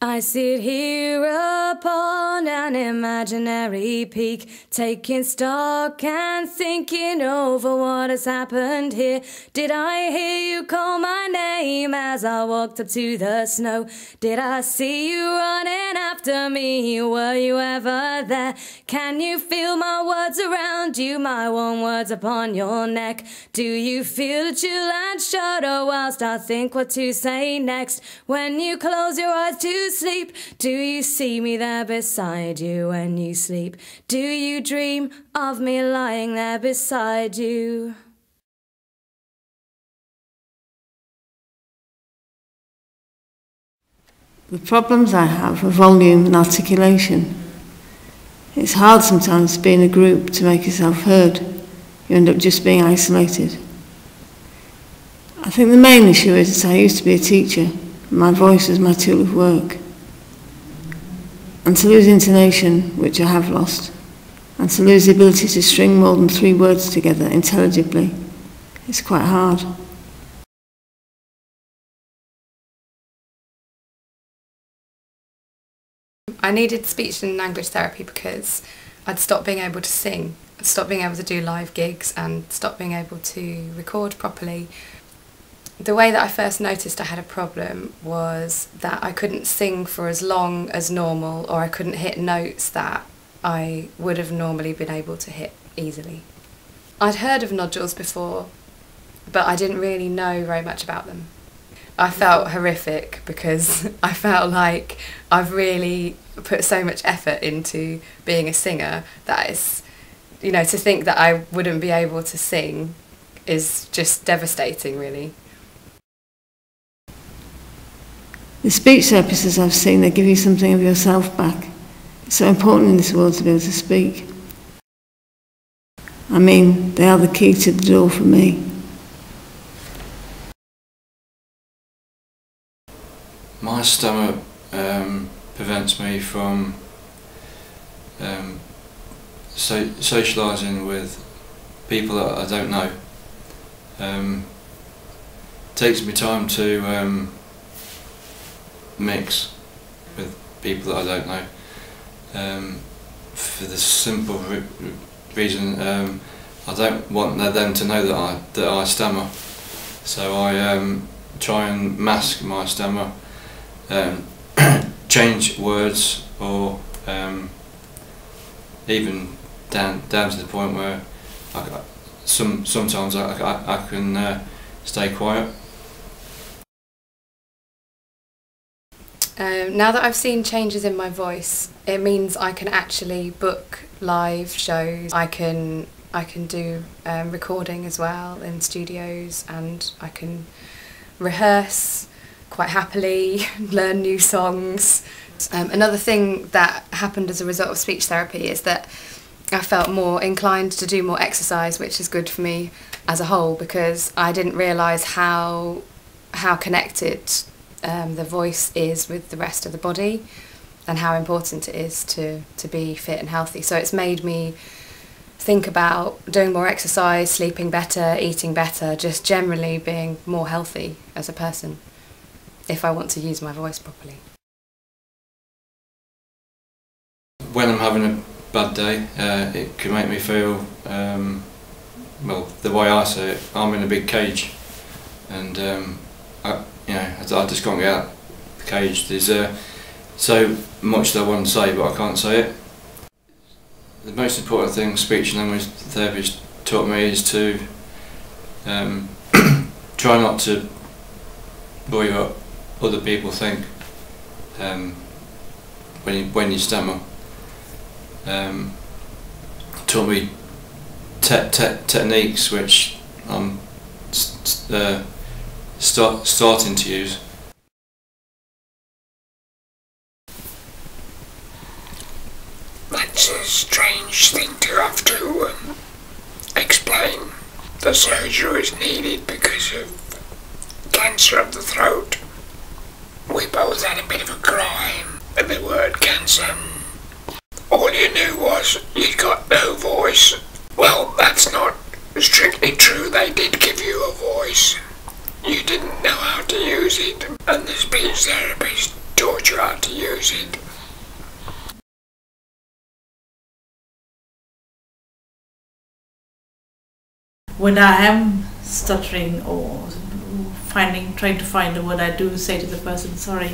I sit here upon an imaginary peak, taking stock and thinking over what has happened here. Did I hear you call my name as I walked up to the snow? Did I see you running after me? Were you ever there? Can you feel my words around you, my warm words upon your neck? Do you feel the chill and shudder whilst I think what to say next? When you close your eyes to sleep, do you see me there beside you when you sleep? Do you dream of me lying there beside you? The problems I have are volume and articulation. It's hard sometimes to be in a group to make yourself heard. You end up just being isolated. I think the main issue is that I used to be a teacher. My voice was my tool of work. And to lose intonation, which I have lost, and to lose the ability to string more than 3 words together intelligibly, it's quite hard. I needed speech and language therapy because I'd stopped being able to sing, I'd stopped being able to do live gigs and stopped being able to record properly. The way that I first noticed I had a problem was that I couldn't sing for as long as normal, or I couldn't hit notes that I would have normally been able to hit easily. I'd heard of nodules before, but I didn't really know very much about them. I felt horrific because I felt like I've really put so much effort into being a singer that it's, you know, to think that I wouldn't be able to sing is just devastating, really. The speech therapists I've seen, they give you something of yourself back. It's so important in this world to be able to speak. I mean, they are the key to the door for me. My stomach prevents me from socialising with people that I don't know. Takes me time to mix with people that I don't know, for the simple reason I don't want them to know that I stammer, so I try and mask my stammer, change words, or even down to the point where sometimes I can stay quiet. Now that I've seen changes in my voice, it means I can actually book live shows. I can do recording as well in studios, and I can rehearse quite happily, learn new songs. Another thing that happened as a result of speech therapy is that I felt more inclined to do more exercise, which is good for me as a whole, because I didn't realise how connected the voice is with the rest of the body, and how important it is to be fit and healthy. So it's made me think about doing more exercise, sleeping better, eating better, just generally being more healthy as a person, if I want to use my voice properly. When I'm having a bad day, it can make me feel, well, the way I say it, I'm in a big cage, and I just can't get out the cage. There's so much that I want to say, but I can't say it. The most important thing speech and language therapist taught me is to try not to worry what other people think when you stammer. Taught me techniques which I'm starting to use. That's a strange thing to have to explain. The surgery is needed because of cancer of the throat. We both had a bit of a cry at the word cancer. All you knew was you got no voice. Well, that's not strictly true. They did give you a voice. You didn't know how to use it, and the speech therapist taught you how to lucid. When I am stuttering or trying to find a word, I do say to the person, sorry,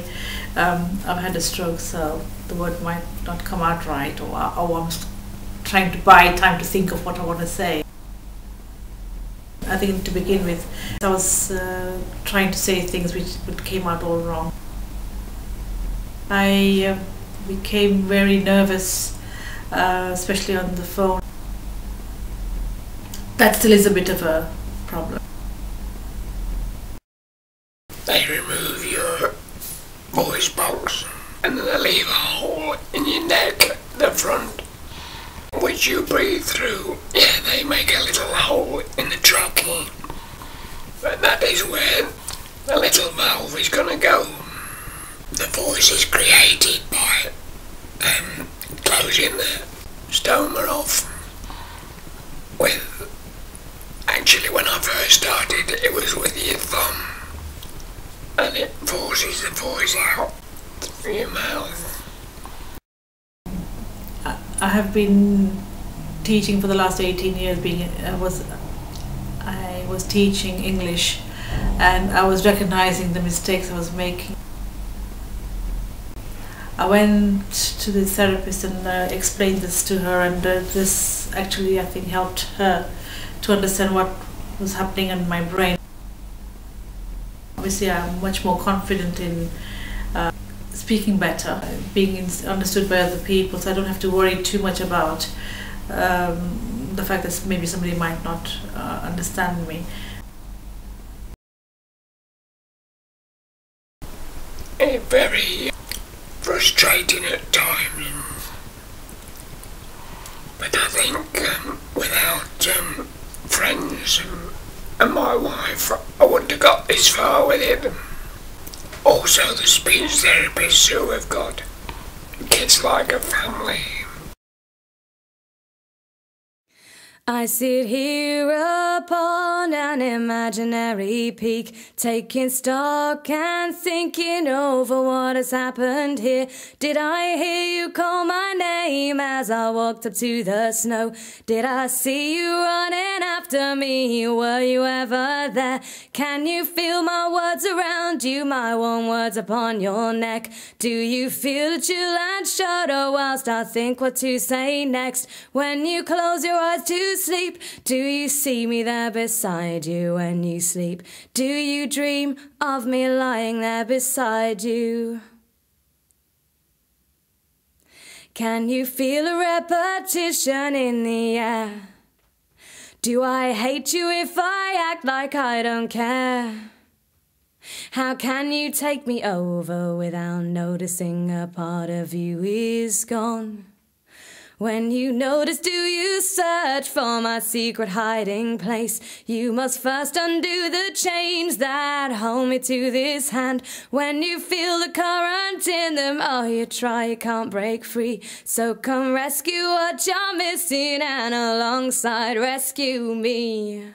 I've had a stroke, so the word might not come out right, or I'm trying to buy time to think of what I want to say. I think to begin with, I was trying to say things which came out all wrong. I became very nervous, especially on the phone. That still is a bit of a problem. They remove your voice box and then they leave a hole in your neck, the front, which you breathe through. Yeah, they make a little hole in the trachea. But that is where the little valve is going to go. The voice is created by closing the stoma off with, actually when I first started it was with your thumb, and it forces the voice out through your mouth. I have been teaching for the last 18 years. I was teaching English, and I was recognizing the mistakes I was making. I went to the therapist and explained this to her, and this actually I think helped her to understand what was happening in my brain. Obviously I'm much more confident in speaking better, being understood by other people, so I don't have to worry too much about the fact that maybe somebody might not understand me. Very frustrating at times, but I think without friends and my wife I wouldn't have got this far with it. Also the speech therapists who have got kids like a family. I sit here upon an imaginary peak, taking stock and thinking over what has happened here. Did I hear you call my name as I walked up to the snow? Did I see you running after me? Were you ever there? Can you feel my words around you, my warm words upon your neck? Do you feel a chill and shudder whilst I think what to say next? When you close your eyes to sleep, do you see me there beside you when you sleep? Do you dream of me lying there beside you? Can you feel a repetition in the air? Do I hate you if I act like I don't care? How can you take me over without noticing a part of you is gone? When you notice, do you search for my secret hiding place? You must first undo the chains that hold me to this hand. When you feel the current in them, oh, you try, you can't break free. So come rescue what you're missing and alongside rescue me.